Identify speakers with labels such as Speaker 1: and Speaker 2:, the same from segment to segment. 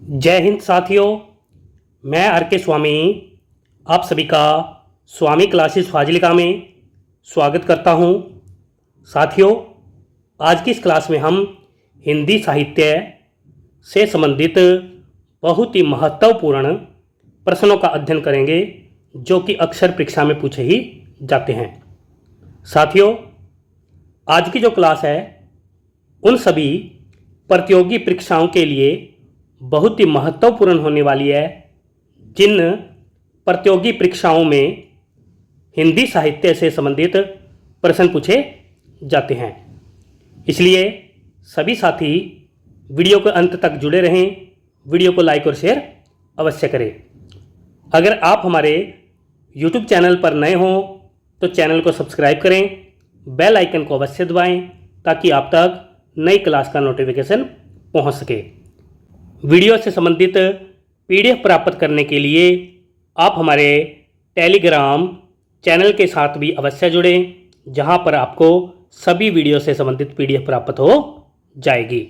Speaker 1: जय हिंद साथियों, मैं आर के स्वामी आप सभी का स्वामी क्लासेस फाजिलिका में स्वागत करता हूं। साथियों, आज की इस क्लास में हम हिंदी साहित्य से संबंधित बहुत ही महत्वपूर्ण प्रश्नों का अध्ययन करेंगे जो कि अक्सर परीक्षा में पूछे ही जाते हैं। साथियों, आज की जो क्लास है उन सभी प्रतियोगी परीक्षाओं के लिए बहुत ही महत्वपूर्ण होने वाली है जिन प्रतियोगी परीक्षाओं में हिंदी साहित्य से संबंधित प्रश्न पूछे जाते हैं। इसलिए सभी साथी वीडियो के अंत तक जुड़े रहें, वीडियो को लाइक और शेयर अवश्य करें। अगर आप हमारे YouTube चैनल पर नए हों तो चैनल को सब्सक्राइब करें, बेल आइकन को अवश्य दबाएं ताकि आप तक नई क्लास का नोटिफिकेशन पहुंच सके। वीडियो से संबंधित PDF प्राप्त करने के लिए आप हमारे टेलीग्राम चैनल के साथ भी अवश्य जुड़ें, जहां पर आपको सभी वीडियो से संबंधित PDF प्राप्त हो जाएगी।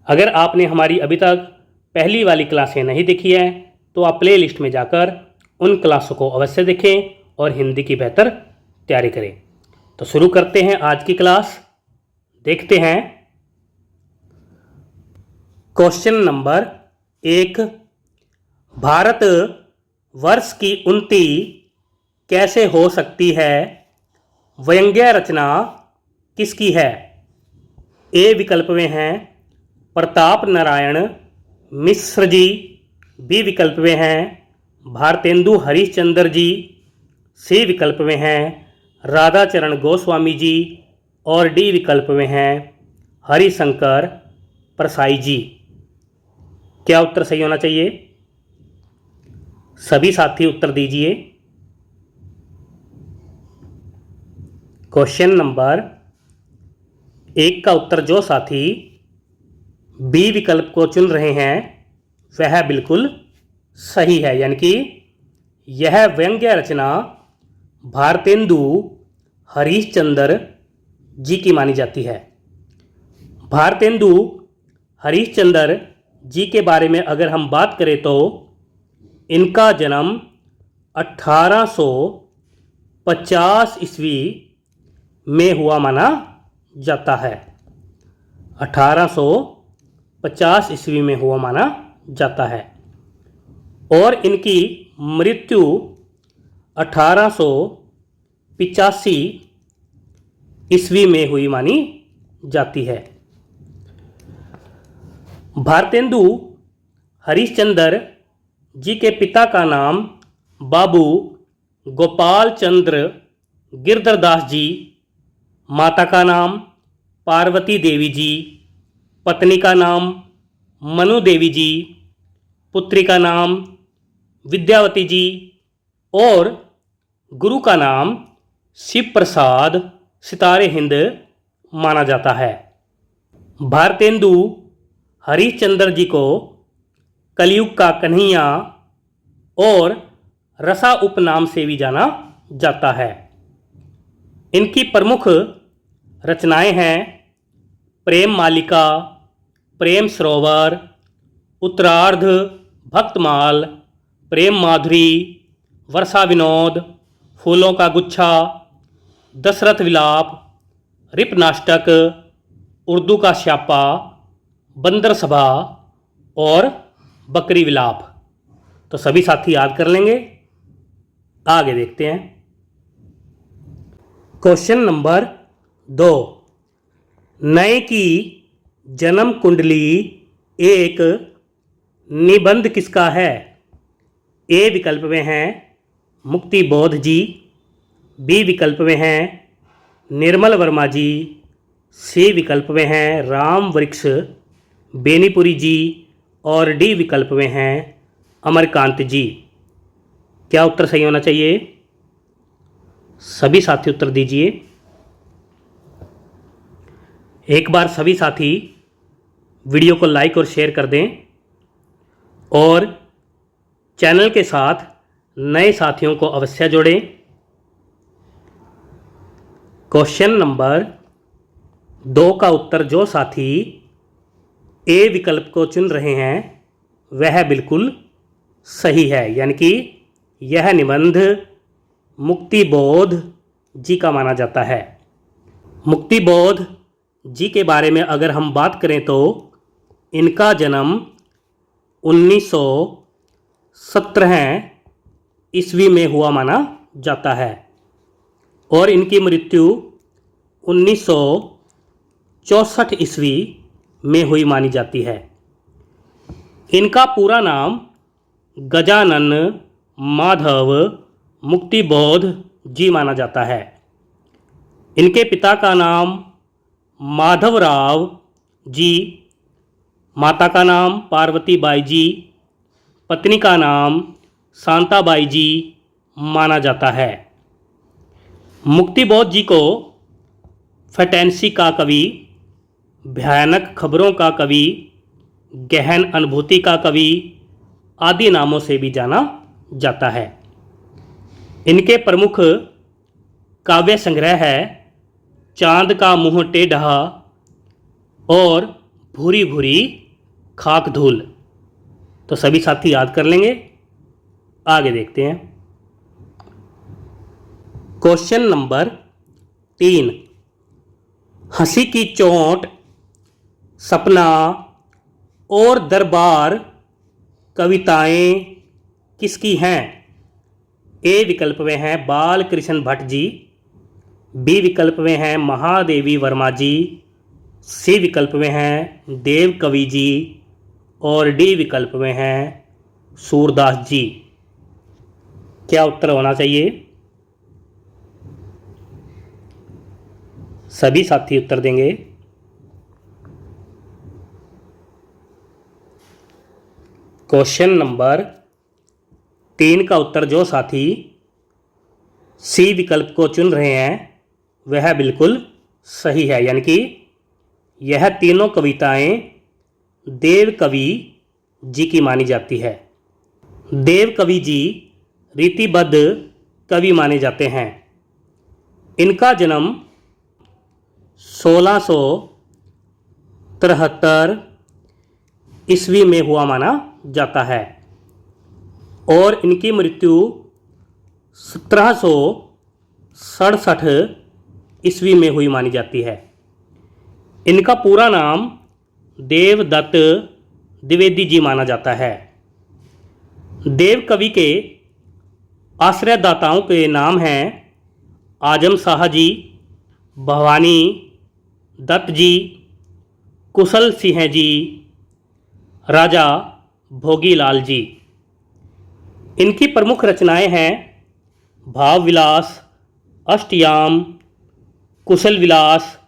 Speaker 1: अगर आपने हमारी अभी तक पहली वाली क्लासें नहीं देखी हैं तो आप प्ले लिस्ट में जाकर उन क्लासों को अवश्य देखें और हिंदी की बेहतर तैयारी करें। तो शुरू करते हैं आज की क्लास। देखते हैं क्वेश्चन नंबर 1। भारत वर्ष की उन्नति कैसे हो सकती है? व्यंग्य रचना किसकी है? ए विकल्प में हैं प्रताप नारायण मिश्र जी, बी विकल्प में हैं भारतेंदु हरिश्चंद्र जी, सी विकल्प में हैं राधाचरण गोस्वामी जी और डी विकल्प में हैं हरिशंकर परसाई जी। क्या उत्तर सही होना चाहिए? सभी साथी उत्तर दीजिए। क्वेश्चन नंबर 1 का उत्तर जो साथी बी विकल्प को चुन रहे हैं वह बिल्कुल सही है, यानी कि यह व्यंग्य रचना भारतेंदु हरिश्चंद्र जी की मानी जाती है। भारतेंदु हरिश्चंद्र जी के बारे में अगर हम बात करें तो इनका जन्म 1850 ईस्वी में हुआ माना जाता है। 1850 ईस्वी में हुआ माना जाता है और इनकी मृत्यु 1885 ईस्वी में हुई मानी जाती है। भारतेंदु हरिश्चंद्र जी के पिता का नाम बाबू गोपाल चंद्र गिरधरदास जी, माता का नाम पार्वती देवी जी, पत्नी का नाम मनु देवी जी, पुत्री का नाम विद्यावती जी और गुरु का नाम शिव प्रसाद सितारे हिंद माना जाता है। भारतेंदु हरिश्चंद्र जी को कलयुग का कन्हैया और रसा उपनाम से भी जाना जाता है। इनकी प्रमुख रचनाएं हैं प्रेम मालिका, प्रेम सरोवर, उत्तरार्ध, भक्तमाल, प्रेम माधुरी, वर्षा विनोद, फूलों का गुच्छा, दशरथ विलाप, रिपनाष्टक, उर्दू का स्यापा, बंदर सभा और बकरी विलाप। तो सभी साथी याद कर लेंगे। आगे देखते हैं क्वेश्चन नंबर 2। नए की जन्म कुंडली एक निबंध किसका है? ए विकल्प में हैं मुक्ति बोध जी, बी विकल्प में हैं निर्मल वर्मा जी, सी विकल्प में हैं राम वृक्ष बेनीपुरी जी और डी विकल्प में हैं अमरकांत जी। क्या उत्तर सही होना चाहिए? सभी साथी उत्तर दीजिए। एक बार सभी साथी वीडियो को लाइक और शेयर कर दें और चैनल के साथ नए साथियों को अवश्य जोड़ें। क्वेश्चन नंबर 2 का उत्तर जो साथी ए विकल्प को चुन रहे हैं वह बिल्कुल सही है, यानी कि यह निबंध मुक्तिबोध जी का माना जाता है। मुक्तिबोध जी के बारे में अगर हम बात करें तो इनका जन्म 1917 ईस्वी में हुआ माना जाता है और इनकी मृत्यु 1964 ईस्वी में हुई मानी जाती है। इनका पूरा नाम गजानन माधव मुक्तिबोध जी माना जाता है। इनके पिता का नाम माधवराव जी, माता का नाम पार्वती बाई जी, पत्नी का नाम शांताबाई जी माना जाता है। मुक्तिबोध जी को फैंटेसी का कवि, भयानक खबरों का कवि, गहन अनुभूति का कवि आदि नामों से भी जाना जाता है। इनके प्रमुख काव्य संग्रह है चांद का मुंह टेढ़ा और भूरी भूरी खाक धूल। तो सभी साथी याद कर लेंगे। आगे देखते हैं। क्वेश्चन नंबर 3, हंसी की चोट, सपना और दरबार कविताएं किसकी हैं? ए विकल्प में हैं बाल कृष्ण भट्ट जी, बी विकल्प में हैं महादेवी वर्मा जी, सी विकल्प में हैं देव कवि जी और डी विकल्प में हैं सूरदास जी। क्या उत्तर होना चाहिए? सभी साथी उत्तर देंगे। क्वेश्चन नंबर 3 का उत्तर जो साथी सी विकल्प को चुन रहे हैं वह बिल्कुल सही है, यानी कि यह तीनों कविताएं देव कवि जी की मानी जाती है। देव कवि जी रीतिबद्ध कवि माने जाते हैं। इनका जन्म 1673 ईस्वी में हुआ माना जाता है और इनकी मृत्यु 1767 ईस्वी में हुई मानी जाती है। इनका पूरा नाम देवदत्त द्विवेदी जी माना जाता है। देव कवि के आश्रयदाताओं के नाम हैं आजम शाह जी, भवानी दत्त जी, कुशल सिंह जी, राजा भोगीलाल जी। इनकी प्रमुख रचनाएं हैं भाव विलास, अष्टयाम, कुशल विलास,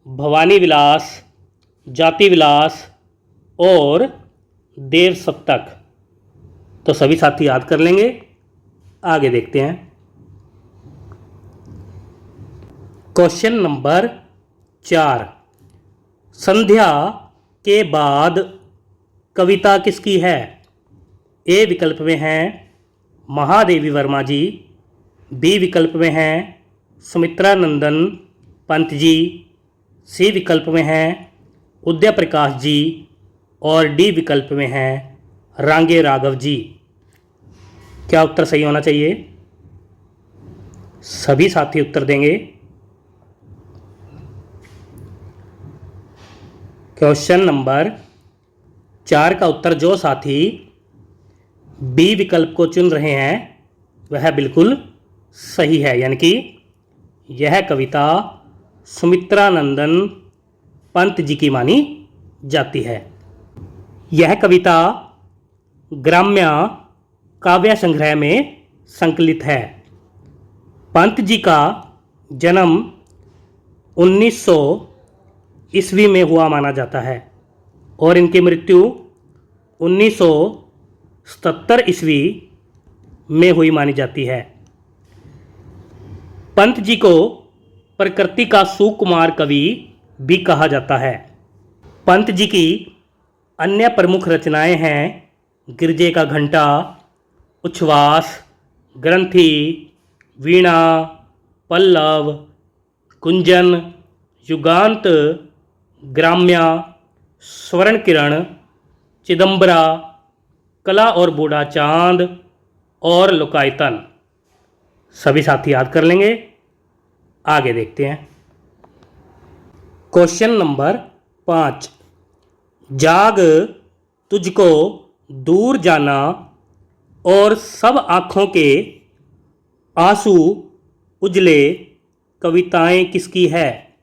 Speaker 1: भवानी विलास, जाति विलास और देव सप्तक। तो सभी साथी याद कर लेंगे। आगे देखते हैं। क्वेश्चन नंबर 4, संध्या के बाद कविता किसकी है? ए विकल्प में हैं महादेवी वर्मा जी, बी विकल्प में हैं सुमित्रा नंदन पंत जी, सी विकल्प में हैं उदय प्रकाश जी और डी विकल्प में हैं रांगे राघव जी। क्या उत्तर सही होना चाहिए? सभी साथी उत्तर देंगे। क्वेश्चन नंबर 4 का उत्तर जो साथी बी विकल्प को चुन रहे हैं वह बिल्कुल सही है, यानी कि यह कविता सुमित्रा नंदन पंत जी की मानी जाती है। यह कविता ग्राम्य काव्य संग्रह में संकलित है। पंत जी का जन्म 1900 ईस्वी में हुआ माना जाता है और इनकी मृत्यु 1977 ईस्वी में हुई मानी जाती है। पंत जी को प्रकृति का सुकुमार कवि भी कहा जाता है। पंत जी की अन्य प्रमुख रचनाएं हैं गिरजे का घंटा, उच्छ्वास, ग्रंथि, वीणा, पल्लव, कुंजन, युगांत, ग्राम्य, स्वर्ण किरण, चिदंबरा, कला और बूढ़ा चांद और लुकायतन। सभी साथी याद कर लेंगे। आगे देखते हैं। Question number 5। जाग तुझको दूर जाना और सब आँखों के आंसू उजले कविताएं किसकी है?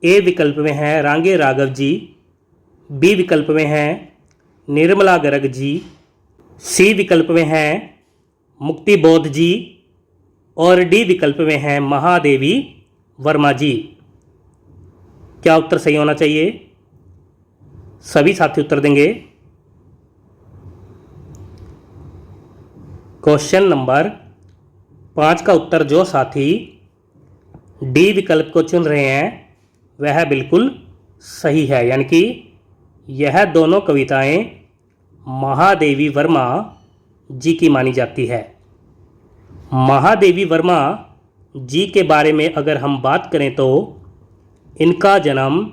Speaker 1: ए विकल्प में है रांगे राघव जी, बी विकल्प में है निर्मला गर्ग जी, सी विकल्प में है मुक्ति बोध जी और डी विकल्प में है महादेवी वर्मा जी। क्या उत्तर सही होना चाहिए? सभी साथी उत्तर देंगे। क्वेश्चन नंबर 5 का उत्तर जो साथी डी विकल्प को चुन रहे हैं वह बिल्कुल सही है, यानी कि यह दोनों कविताएं महादेवी वर्मा जी की मानी जाती है। महादेवी वर्मा जी के बारे में अगर हम बात करें तो इनका जन्म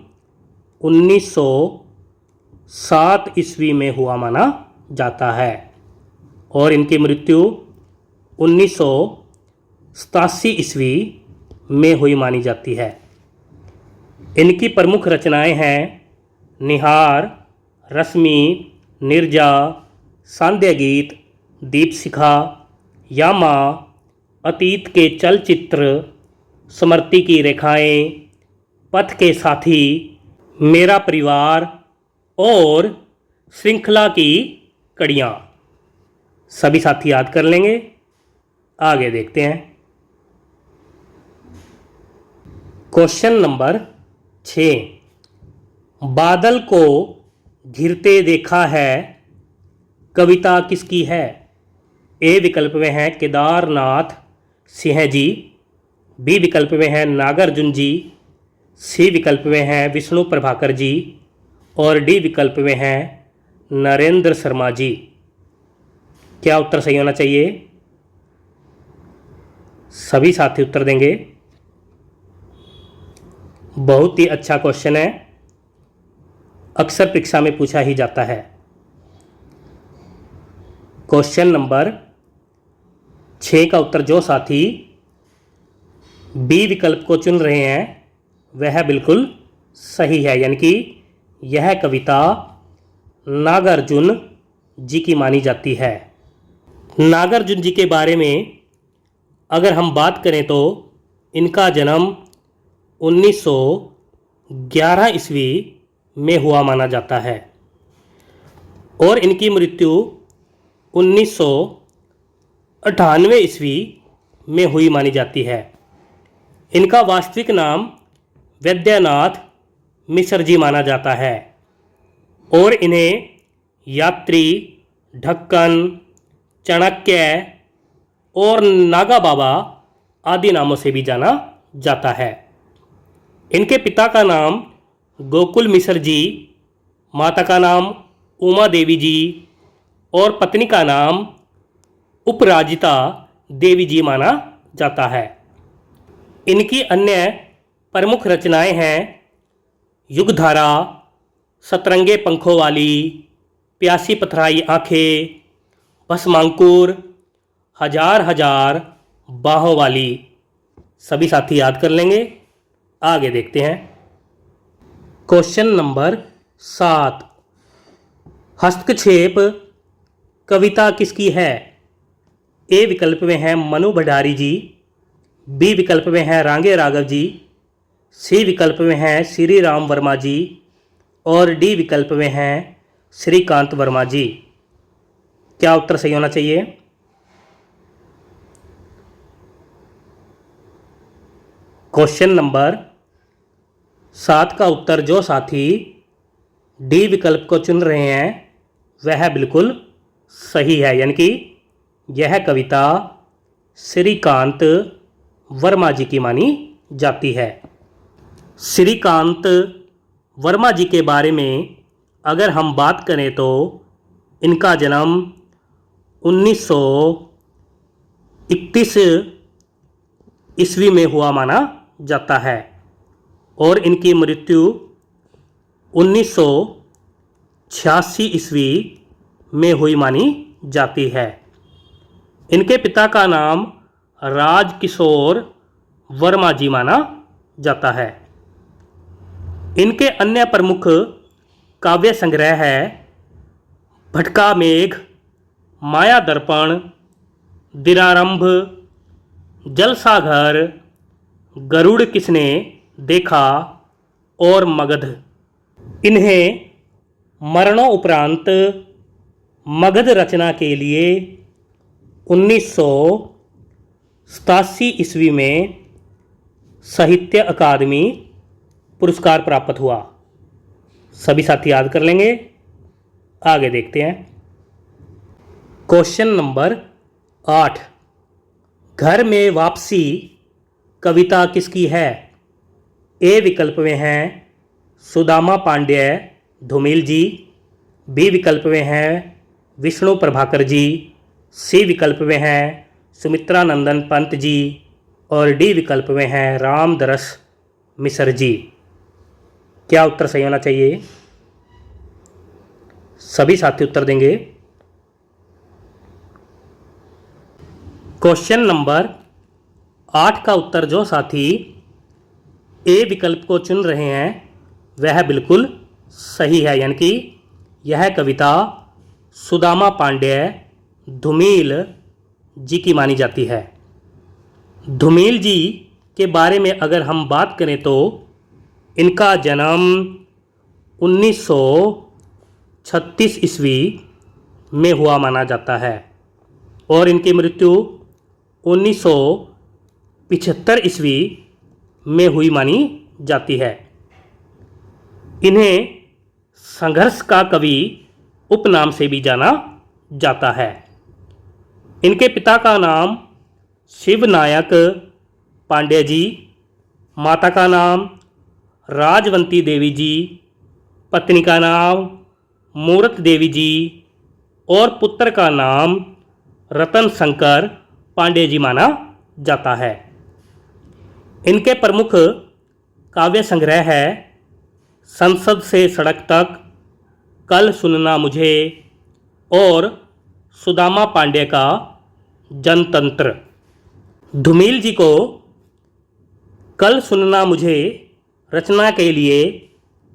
Speaker 1: 1907 ईस्वी में हुआ माना जाता है और इनकी मृत्यु 1987 ईस्वी में हुई मानी जाती है। इनकी प्रमुख रचनाएं हैं निहार, रश्मि, निर्जा, सांध्य गीत, दीपशिखा, यामा, अतीत के चलचित्र, स्मृति की रेखाएं, पथ के साथी, मेरा परिवार और श्रृंखला की कड़ियाँ। सभी साथी याद कर लेंगे। आगे देखते हैं। Question number 6। बादल को घिरते देखा है कविता किसकी है? ए विकल्प में है केदारनाथ सिंह जी, बी विकल्प में है नागार्जुन जी, सी विकल्प में है विष्णु प्रभाकर जी और डी विकल्प में है नरेंद्र शर्मा जी। क्या उत्तर सही होना चाहिए? सभी साथी उत्तर देंगे। बहुत ही अच्छा क्वेश्चन है, अक्सर परीक्षा में पूछा ही जाता है। क्वेश्चन नंबर 6 का उत्तर जो साथी बी विकल्प को चुन रहे हैं वह बिल्कुल सही है, यानी कि यह कविता नागार्जुन जी की मानी जाती है। नागार्जुन जी के बारे में अगर हम बात करें तो इनका जन्म 1911 ईस्वी में हुआ माना जाता है और इनकी मृत्यु 1998 ईस्वी में हुई मानी जाती है। इनका वास्तविक नाम वैद्यनाथ मिश्र जी माना जाता है और इन्हें यात्री, ढक्कन, चाणक्य और नागा बाबा आदि नामों से भी जाना जाता है। इनके पिता का नाम गोकुल मिश्र जी, माता का नाम उमा देवी जी और पत्नी का नाम उपराजिता देवी जी माना जाता है। इनकी अन्य प्रमुख रचनाएं हैं युगधारा, सतरंगे पंखों वाली, प्यासी पथराई आंखें, भस्मांकुर, हजार हजार बाहों वाली। सभी साथी याद कर लेंगे। आगे देखते हैं। Question number 7। हस्तक्षेप कविता किसकी है? ए विकल्प में है मनु भंडारी जी, बी विकल्प में है रांगे राघव जी, सी विकल्प में है श्री राम वर्मा जी और डी विकल्प में है श्रीकांत वर्मा जी। क्या उत्तर सही होना चाहिए? क्वेश्चन नंबर 7 का उत्तर जो साथी डी विकल्प को चुन रहे हैं वह बिल्कुल सही है, यानी कि यह कविता श्रीकांत वर्मा जी की मानी जाती है। श्रीकांत वर्मा जी के बारे में अगर हम बात करें तो इनका जन्म 1931 ईस्वी में हुआ माना जाता है और इनकी मृत्यु 1986 ईस्वी में हुई मानी जाती है। इनके पिता का नाम राजकिशोर वर्मा जी माना जाता है। इनके अन्य प्रमुख काव्य संग्रह है भटका मेघ, माया दर्पण, दिनारंभ, जलसाघर, गरुड़ किसने देखा और मगध। इन्हें मरणोपरांत मगध रचना के लिए 1987 ईस्वी में साहित्य अकादमी पुरस्कार प्राप्त हुआ। सभी साथी याद कर लेंगे। आगे देखते हैं। क्वेश्चन नंबर 8, घर में वापसी कविता किसकी है। ए विकल्प में हैं सुदामा पांड्य धूमिल जी, बी विकल्प में हैं विष्णु प्रभाकर जी, सी विकल्प में हैं सुमित्रा नंदन पंत जी और डी विकल्प में हैं रामदरस मिश्र जी। क्या उत्तर सही होना चाहिए? सभी साथी उत्तर देंगे। क्वेश्चन नंबर 8 का उत्तर जो साथी ए विकल्प को चुन रहे हैं वह बिल्कुल सही है, यानी कि यह कविता सुदामा पांड्य धूमिल जी की मानी जाती है। धूमिल जी के बारे में अगर हम बात करें तो इनका जन्म 1936 ईस्वी में हुआ माना जाता है और इनकी मृत्यु 1975 ईस्वी में हुई मानी जाती है। इन्हें संघर्ष का कवि उपनाम से भी जाना जाता है। इनके पिता का नाम शिवनायक पांड्य जी, माता का नाम राजवंती देवी जी, पत्नी का नाम मूरत देवी जी और पुत्र का नाम रतन शंकर पांडे जी माना जाता है। इनके प्रमुख काव्य संग्रह है संसद से सड़क तक, कल सुनना मुझे और सुदामा पांड्य का जनतंत्र। धूमिल जी को कल सुनना मुझे रचना के लिए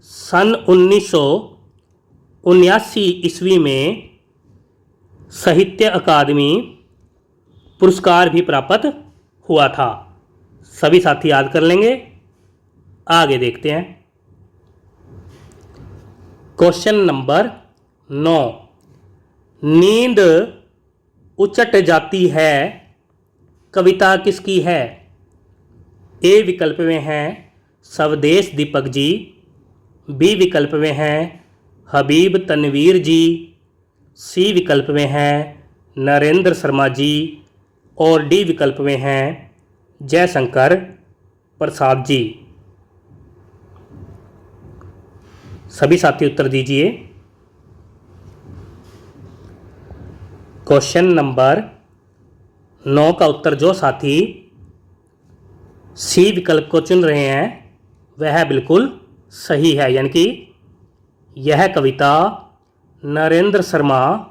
Speaker 1: सन 1979 ईस्वी में साहित्य अकादमी पुरस्कार भी प्राप्त हुआ था। सभी साथी याद कर लेंगे। आगे देखते हैं। क्वेश्चन नंबर 9, नींद उचट जाती है कविता किसकी है। ए विकल्प में हैं स्वदेश दीपक जी, बी विकल्प में हैं हबीब तनवीर जी, सी विकल्प में हैं नरेंद्र शर्मा जी और डी विकल्प में हैं जयशंकर प्रसाद जी। सभी साथी उत्तर दीजिए। क्वेश्चन नंबर 9 का उत्तर जो साथी सी विकल्प को चुन रहे हैं वह बिल्कुल सही है, यानी कि यह कविता नरेंद्र शर्मा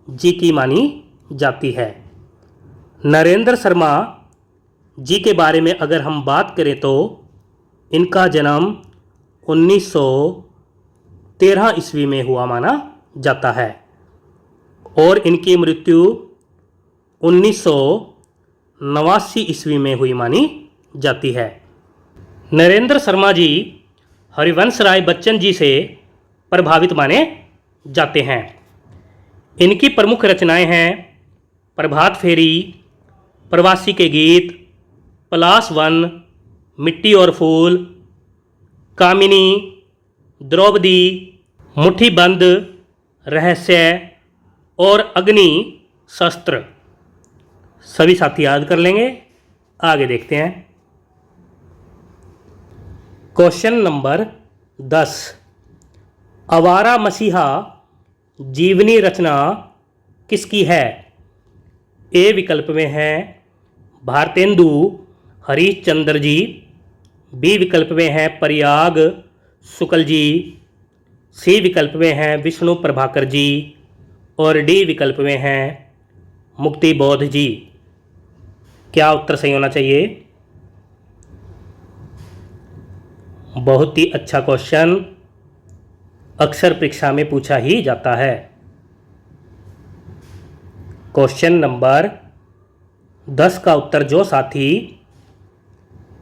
Speaker 1: जी की मानी जाती है। नरेंद्र शर्मा जी के बारे में अगर हम बात करें तो इनका जन्म 1913 ईस्वी में हुआ माना जाता है और इनकी मृत्यु 1989 ईस्वी में हुई मानी जाती है। नरेंद्र शर्मा जी हरिवंश राय बच्चन जी से प्रभावित माने जाते हैं। इनकी प्रमुख रचनाएं हैं प्रभात फेरी, प्रवासी के गीत, पलाश वन, मिट्टी और फूल, कामिनी, द्रौपदी, मुट्ठी बंद, रहस्य और अग्नि शस्त्र। सभी साथी याद कर लेंगे। आगे देखते हैं। क्वेश्चन नंबर 10, आवारा मसीहा जीवनी रचना किसकी है। ए विकल्प में हैं भारतेंदु हरिश्चंद्र जी, बी विकल्प में हैं प्रयाग शुक्ल जी, सी विकल्प में हैं विष्णु प्रभाकर जी और डी विकल्प में हैं मुक्ति बोध जी। क्या उत्तर सही होना चाहिए? बहुत ही अच्छा क्वेश्चन, अक्सर परीक्षा में पूछा ही जाता है। क्वेश्चन नंबर 10 का उत्तर जो साथी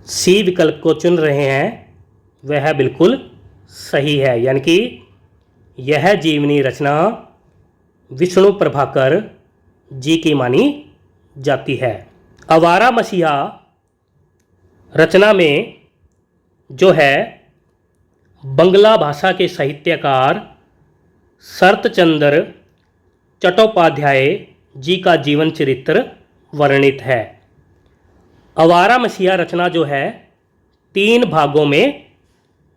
Speaker 1: सी विकल्प को चुन रहे हैं वह बिल्कुल सही है, यानी कि यह जीवनी रचना विष्णु प्रभाकर जी की मानी जाती है। आवारा मसीहा रचना में जो है बंगला भाषा के साहित्यकार शरतचंद्र चट्टोपाध्याय जी का जीवन चरित्र वर्णित है। आवारा मसीहा रचना जो है 3 भागों में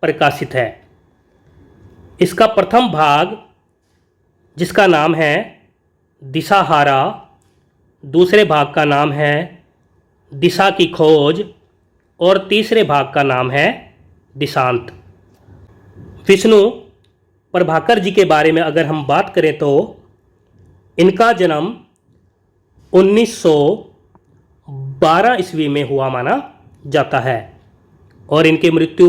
Speaker 1: प्रकाशित है। इसका प्रथम भाग जिसका नाम है दिशाहारा, दूसरे भाग का नाम है दिशा की खोज और तीसरे भाग का नाम है दिशांत। विष्णु प्रभाकर जी के बारे में अगर हम बात करें तो इनका जन्म 1912 ईस्वी में हुआ माना जाता है और इनकी मृत्यु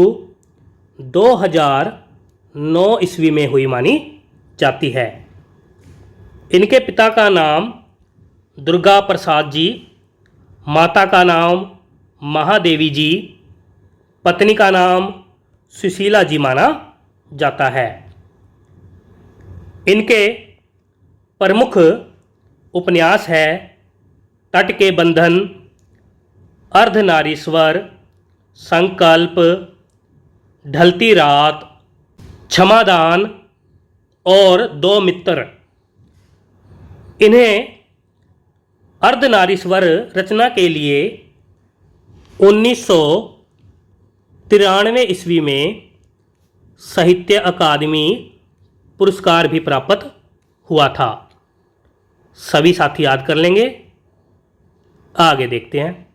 Speaker 1: 2009 ईस्वी में हुई मानी जाती है। इनके पिता का नाम दुर्गा प्रसाद जी, माता का नाम महादेवी जी, पत्नी का नाम सुशीला जी माना जाता है। इनके प्रमुख उपन्यास है तट के बंधन, अर्धनारीश्वर, संकल्प, ढलती रात, क्षमादान और 2 मित्र। इन्हें अर्धनारीश्वर रचना के लिए 1993 ईस्वी में साहित्य अकादमी पुरस्कार भी प्राप्त हुआ था। सभी साथी याद कर लेंगे। आगे देखते हैं।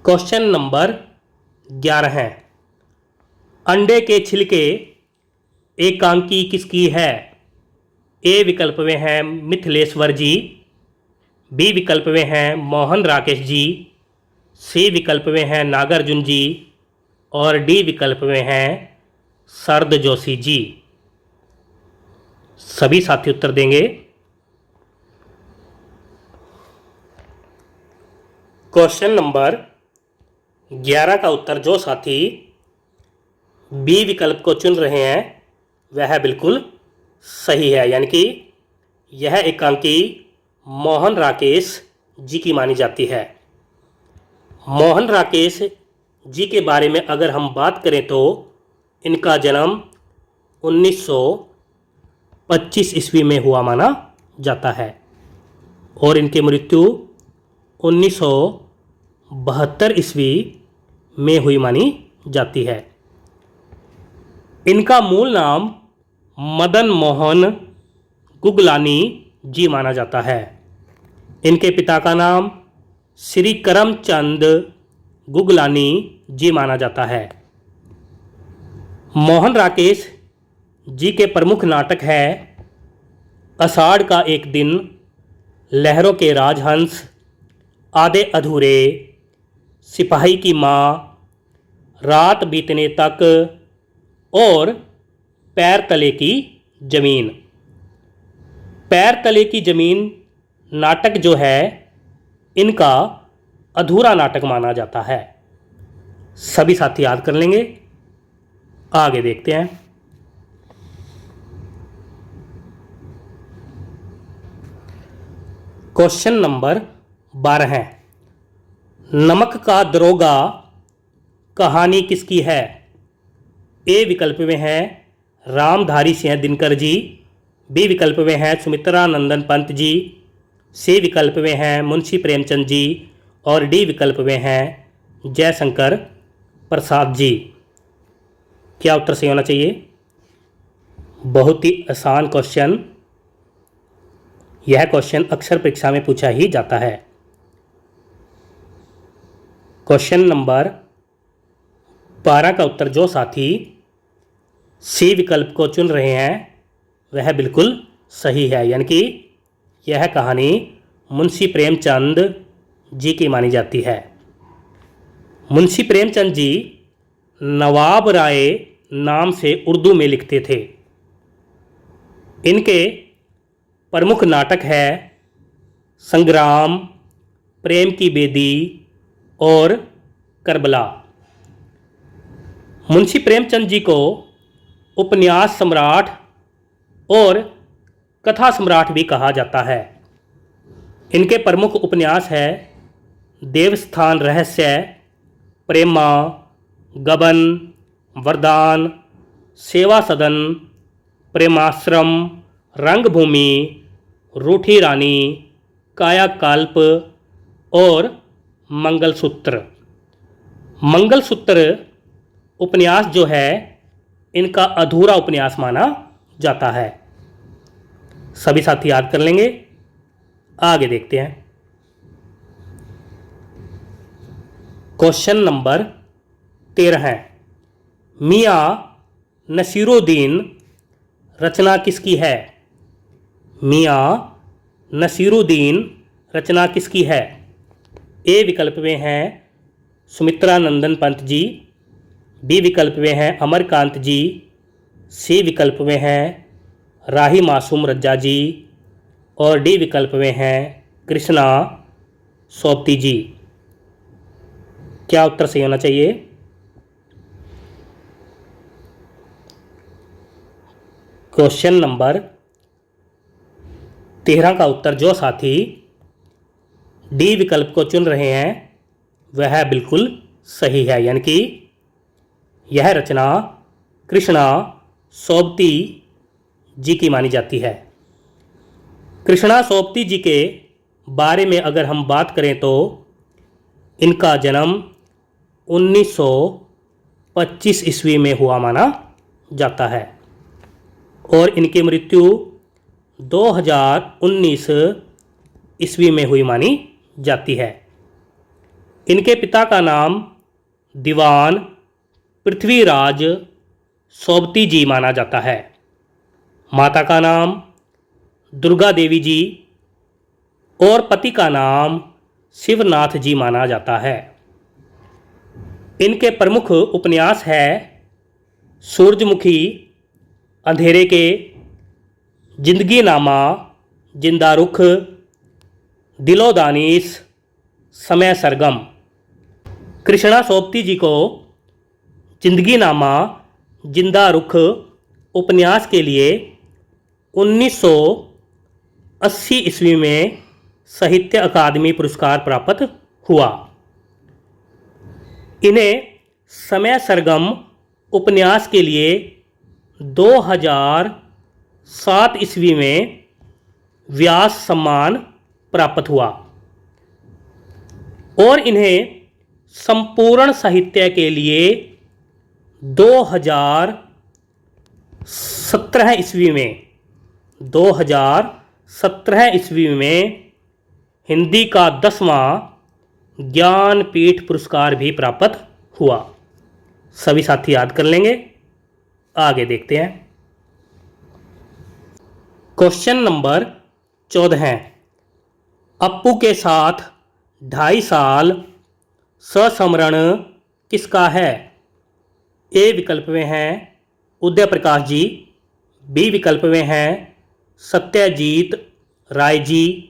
Speaker 1: क्वेश्चन नंबर 11 है, अंडे के छिलके एकांकी किसकी है? ए विकल्प में हैं मिथिलेश्वर जी, बी विकल्प में हैं मोहन राकेश जी, सी विकल्प में हैं नागार्जुन जी और डी विकल्प में हैं शरद जोशी जी। सभी साथी उत्तर देंगे। क्वेश्चन नंबर 11 का उत्तर जो साथी बी विकल्प को चुन रहे हैं वह बिल्कुल सही है, यानी कि यह एकांकी मोहन राकेश जी की मानी जाती है। मोहन राकेश जी के बारे में अगर हम बात करें तो इनका जन्म 1925 ईस्वी में हुआ माना जाता है और इनकी मृत्यु 1972 ईस्वी में हुई मानी जाती है। इनका मूल नाम मदन मोहन गुगलानी जी माना जाता है। इनके पिता का नाम श्री करमचंद गुगलानी जी माना जाता है। मोहन राकेश जी के प्रमुख नाटक है आषाढ़ का एक दिन, लहरों के राजहंस, आधे अधूरे, सिपाही की माँ, रात बीतने तक और पैर तले की जमीन। पैर तले की जमीन नाटक जो है इनका अधूरा नाटक माना जाता है। सभी साथी याद कर लेंगे। आगे देखते हैं। क्वेश्चन नंबर 12 है, नमक का दरोगा कहानी किसकी है? ए विकल्प में है रामधारी सिंह दिनकर जी, बी विकल्प में है सुमित्रा नंदन पंत जी, सी विकल्प में है मुंशी प्रेमचंद जी और डी विकल्प में है जयशंकर प्रसाद जी। क्या उत्तर सही होना चाहिए? बहुत ही आसान क्वेश्चन, यह क्वेश्चन अक्सर परीक्षा में पूछा ही जाता है। क्वेश्चन नंबर 12 का उत्तर जो साथी सी विकल्प को चुन रहे हैं वह बिल्कुल सही है, यानी कि यह कहानी मुंशी प्रेमचंद जी की मानी जाती है। मुंशी प्रेमचंद जी नवाब राय नाम से उर्दू में लिखते थे। इनके प्रमुख नाटक है संग्राम, प्रेम की बेदी और करबला। मुंशी प्रेमचंद जी को उपन्यास सम्राट और कथा सम्राट भी कहा जाता है। इनके प्रमुख उपन्यास है देवस्थान रहस्य, प्रेमा, गबन, वरदान, सेवा सदन, प्रेमाश्रम, रंगभूमि, रूठी रानी, कायाकल्प और मंगलसूत्र। मंगलसूत्र उपन्यास जो है इनका अधूरा उपन्यास माना जाता है। सभी साथी याद कर लेंगे। आगे देखते हैं। क्वेश्चन नंबर 13 है, मियाँ नसीरुद्दीन रचना किसकी है? मियाँ नसीरुद्दीन रचना किसकी है? ए विकल्प में हैं सुमित्रा नंदन पंत जी, बी विकल्प में हैं अमरकांत जी, सी विकल्प में हैं राही मासूम रज्जा जी और डी विकल्प में हैं कृष्णा सोबती जी। क्या उत्तर सही होना चाहिए? क्वेश्चन नंबर 13 का उत्तर जो साथी डी विकल्प को चुन रहे हैं वह बिल्कुल सही है, यानी कि यह रचना कृष्णा सोबती जी की मानी जाती है। कृष्णा सोबती जी के बारे में अगर हम बात करें तो इनका जन्म 1925 ईस्वी में हुआ माना जाता है और इनकी मृत्यु 2019 ईस्वी में हुई मानी जाती है। इनके पिता का नाम दीवान पृथ्वीराज सोबती जी माना जाता है। माता का नाम दुर्गा देवी जी और पति का नाम शिवनाथ जी माना जाता है। इनके प्रमुख उपन्यास है सूरजमुखी, अंधेरे के, जिंदगी नामा, जिंदा रुख, दिलो दानिश, समय सरगम। कृष्णा सोबती जी को जिंदगी नामा, जिंदा रुख उपन्यास के लिए 1980 ईस्वी में साहित्य अकादमी पुरस्कार प्राप्त हुआ। इन्हें समय सरगम उपन्यास के लिए 2007 ईस्वी में व्यास सम्मान प्राप्त हुआ और इन्हें संपूर्ण साहित्य के लिए 2017 ईस्वी में हिंदी का 10वां ज्ञानपीठ पुरस्कार भी प्राप्त हुआ। सभी साथी याद कर लेंगे। आगे देखते हैं। क्वेश्चन नंबर 14 है, अप्पू के साथ 2.5 साल सस्मरण किसका है? ए विकल्प में हैं उदय प्रकाश जी, बी विकल्प में हैं सत्यजीत राय जी,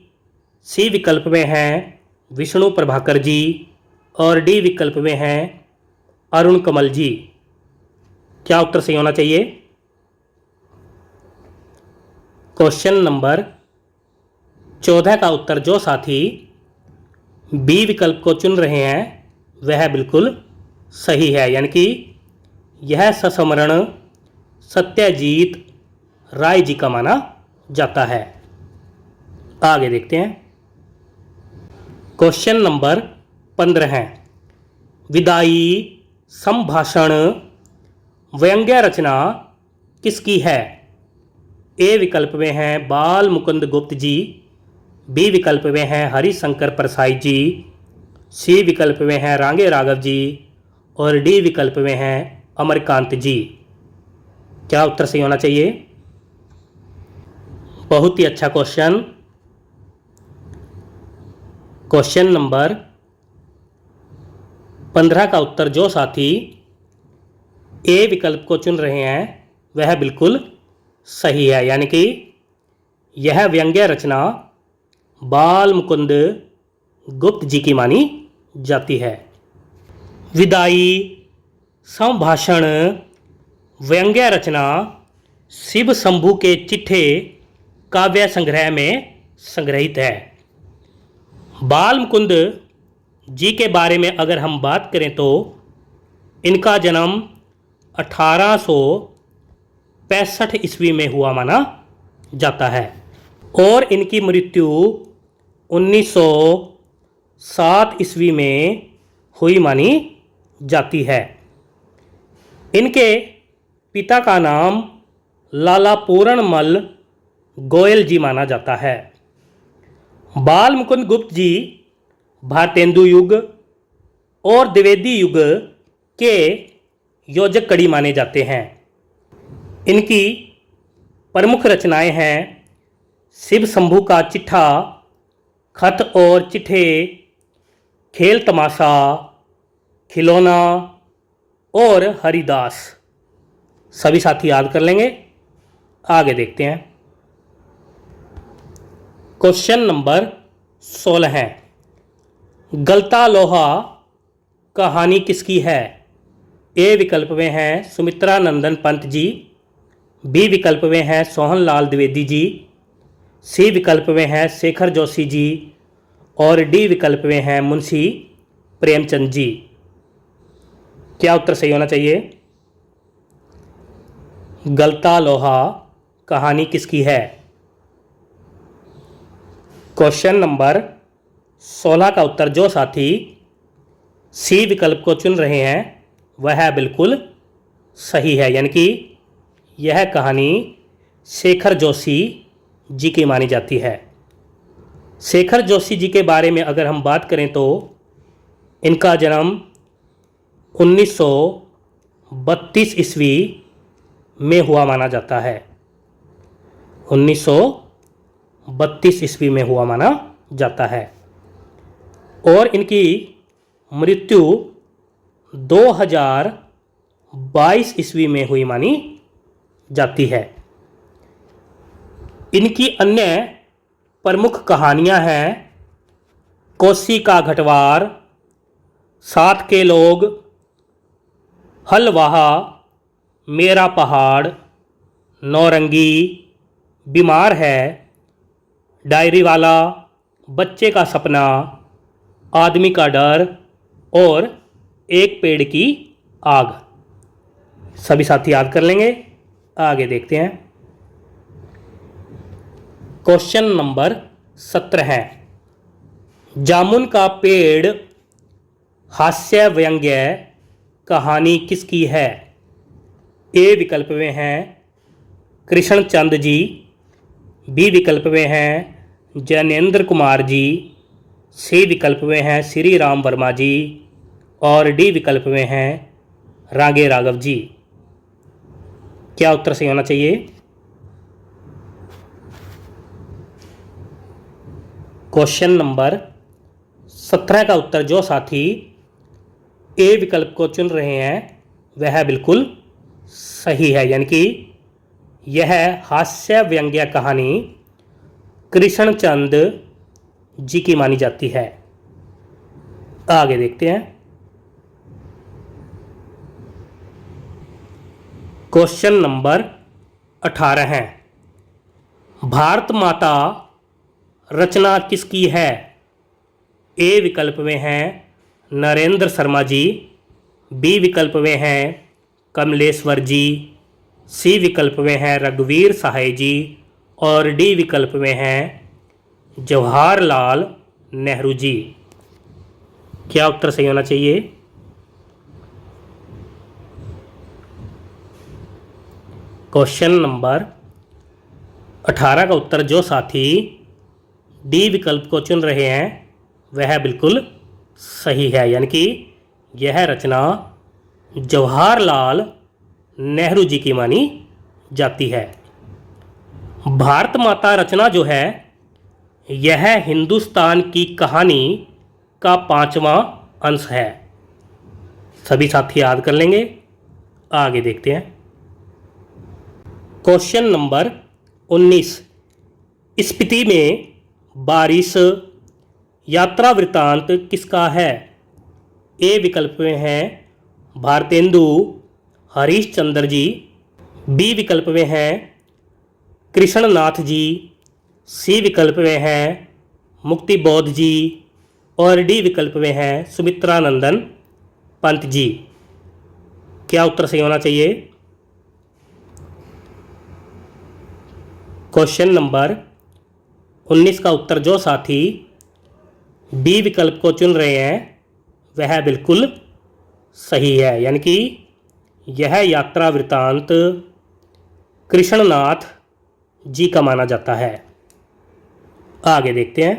Speaker 1: सी विकल्प में हैं विष्णु प्रभाकर जी और डी विकल्प में हैं अरुण कमल जी। क्या उत्तर सही होना चाहिए? क्वेश्चन नंबर 14 का उत्तर जो साथी बी विकल्प को चुन रहे हैं वह बिल्कुल सही है, यानी कि यह सस्मरण सत्यजीत राय जी का माना जाता है। आगे देखते हैं। क्वेश्चन नंबर 15 है, विदाई संभाषण व्यंग्य रचना किसकी है? ए विकल्प में हैं बाल मुकुंद गुप्त जी, बी विकल्प में हैं हरिशंकर परसाई जी, सी विकल्प में हैं रांगे राघव जी और डी विकल्प में हैं अमरकांत जी। क्या उत्तर सही होना चाहिए? बहुत ही अच्छा क्वेश्चन। क्वेश्चन नंबर 15 का उत्तर जो साथी ए विकल्प को चुन रहे हैं वह बिल्कुल सही है, यानी कि यह व्यंग्य रचना बाल मुकुंद गुप्त जी की मानी जाती है। विदाई संभाषण व्यंग्य रचना शिव शंभू के चिट्ठे काव्य संग्रह में संग्रहित है। बाल मुकुंद जी के बारे में अगर हम बात करें तो इनका जन्म 1865 ईस्वी में हुआ माना जाता है और इनकी मृत्यु 1907 ईस्वी में हुई मानी जाती है। इनके पिता का नाम लाला पूरणमल गोयल जी माना जाता है। बाल मुकुंद गुप्त जी भारतेंदु युग और द्विवेदी युग के योजक कड़ी माने जाते हैं। इनकी प्रमुख रचनाएं हैं शिव शंभू का चिट्ठा, खत और चिट्ठे, खेल तमाशा, खिलौना और हरिदास। सभी साथी याद कर लेंगे। आगे देखते हैं। क्वेश्चन नंबर 16 है, गलता लोहा कहानी किसकी है? ए विकल्प में हैं सुमित्रा नंदन पंत जी, बी विकल्प में हैं सोहनलाल द्विवेदी जी, सी विकल्प में हैं शेखर जोशी जी और डी विकल्प में हैं मुंशी प्रेमचंद जी। क्या उत्तर सही होना चाहिए? गलता लोहा कहानी किसकी है? क्वेश्चन नंबर 16 का उत्तर जो साथी सी विकल्प को चुन रहे हैं वह बिल्कुल सही है, यानी कि यह कहानी शेखर जोशी जी की मानी जाती है। शेखर जोशी जी के बारे में अगर हम बात करें तो इनका जन्म 1932 ईस्वी में हुआ माना जाता है। 1932 ईस्वी में हुआ माना जाता है और इनकी मृत्यु 2022 ईस्वी में हुई मानी जाती है। इनकी अन्य प्रमुख कहानियां हैं कोसी का घटवार, साथ के लोग, हलवाहा, मेरा पहाड़, नौरंगी, बीमार है, डायरी वाला, बच्चे का सपना, आदमी का डर और एक पेड़ की आग। सभी साथी याद कर लेंगे। आगे देखते हैं। क्वेश्चन नंबर 17 है, जामुन का पेड़ हास्य व्यंग्य कहानी किसकी है? ए विकल्प में हैं कृष्णचंद जी, बी विकल्प में हैं जैनेन्द्र कुमार जी, सी विकल्प में हैं श्री राम वर्मा जी और डी विकल्प में हैं रागे राघव जी। क्या उत्तर सही होना चाहिए? क्वेश्चन नंबर 17 का उत्तर जो साथी ए विकल्प को चुन रहे हैं वह बिल्कुल सही है, यानी कि यह हास्य व्यंग्य कहानी कृष्णचंद जी की मानी जाती है। आगे देखते हैं। क्वेश्चन नंबर 18 है, भारत माता रचना किसकी है? ए विकल्प में हैं नरेंद्र शर्मा जी, बी विकल्प में हैं कमलेश्वर जी, सी विकल्प में हैं रघुवीर सहाय जी और डी विकल्प में हैं जवाहरलाल नेहरू जी। क्या उत्तर सही होना चाहिए? क्वेश्चन नंबर 18 का उत्तर जो साथी डी विकल्प को चुन रहे हैं वह बिल्कुल सही है, यानी कि यह रचना जवाहरलाल नेहरू जी की मानी जाती है। भारत माता रचना जो है यह हिंदुस्तान की कहानी का 5वां अंश है। सभी साथी याद कर लेंगे। आगे देखते हैं। Question number 19। स्पीति में बारिश यात्रा वृत्तांत किसका है? ए विकल्प में है भारतेंदु हरीशचंद्र जी, बी विकल्प में है कृष्णनाथ जी, सी विकल्प में है मुक्तिबोध जी और डी विकल्प में है सुमित्रानंदन पंत जी। क्या उत्तर सही होना चाहिए? क्वेश्चन नंबर 19 का उत्तर जो साथी बी विकल्प को चुन रहे हैं वह बिल्कुल सही है, यानी कि यह यात्रा वृत्तांत कृष्णनाथ जी का माना जाता है। आगे देखते हैं।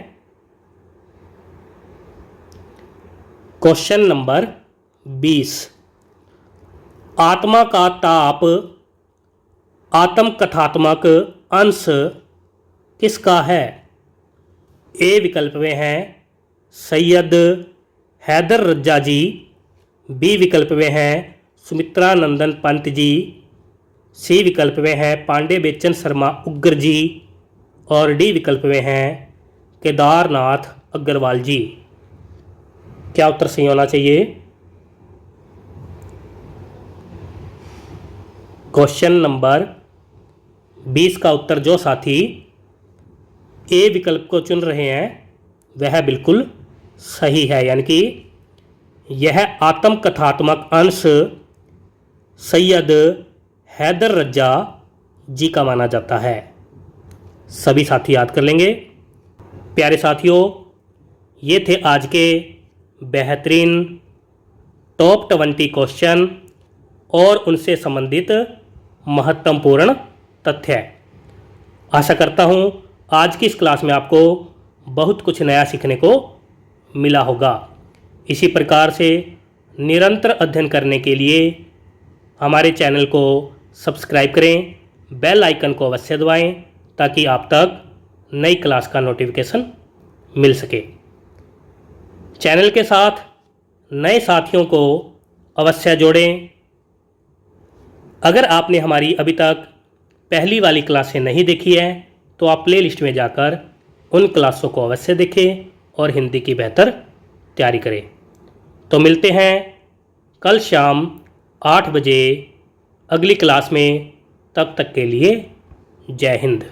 Speaker 1: Question number 20। आत्मा का ताप आत्मकथात्मक अंश किसका है? ए विकल्प में है सैयद हैदर रज्जा जी, बी विकल्प में है सुमित्रानंदन पंत जी, सी विकल्प में है पांडे बेचन शर्मा उग्र जी और डी विकल्प में है केदारनाथ अग्रवाल जी। क्या उत्तर सही होना चाहिए? क्वेश्चन नंबर 20 का उत्तर जो साथी ए विकल्प को चुन रहे हैं वह बिल्कुल सही है, यानी कि यह आत्मकथात्मक अंश सैयद हैदर रज्जा जी का माना जाता है। सभी साथी याद कर लेंगे। प्यारे साथियों, ये थे आज के बेहतरीन टॉप 20 क्वेश्चन और उनसे संबंधित महत्वपूर्ण तथ्य। आशा करता हूँ आज की इस क्लास में आपको बहुत कुछ नया सीखने को मिला होगा। इसी प्रकार से निरंतर अध्ययन करने के लिए हमारे चैनल को सब्सक्राइब करें, बेल आइकन को अवश्य दबाएं ताकि आप तक नई क्लास का नोटिफिकेशन मिल सके। चैनल के साथ नए साथियों को अवश्य जोड़ें। अगर आपने हमारी अभी तक पहली वाली क्लासें नहीं देखी है तो आप प्लेलिस्ट में जाकर उन क्लासों को अवश्य देखें और हिंदी की बेहतर तैयारी करें। तो मिलते हैं कल शाम 8 बजे अगली क्लास में। तब तक के लिए जय हिंद।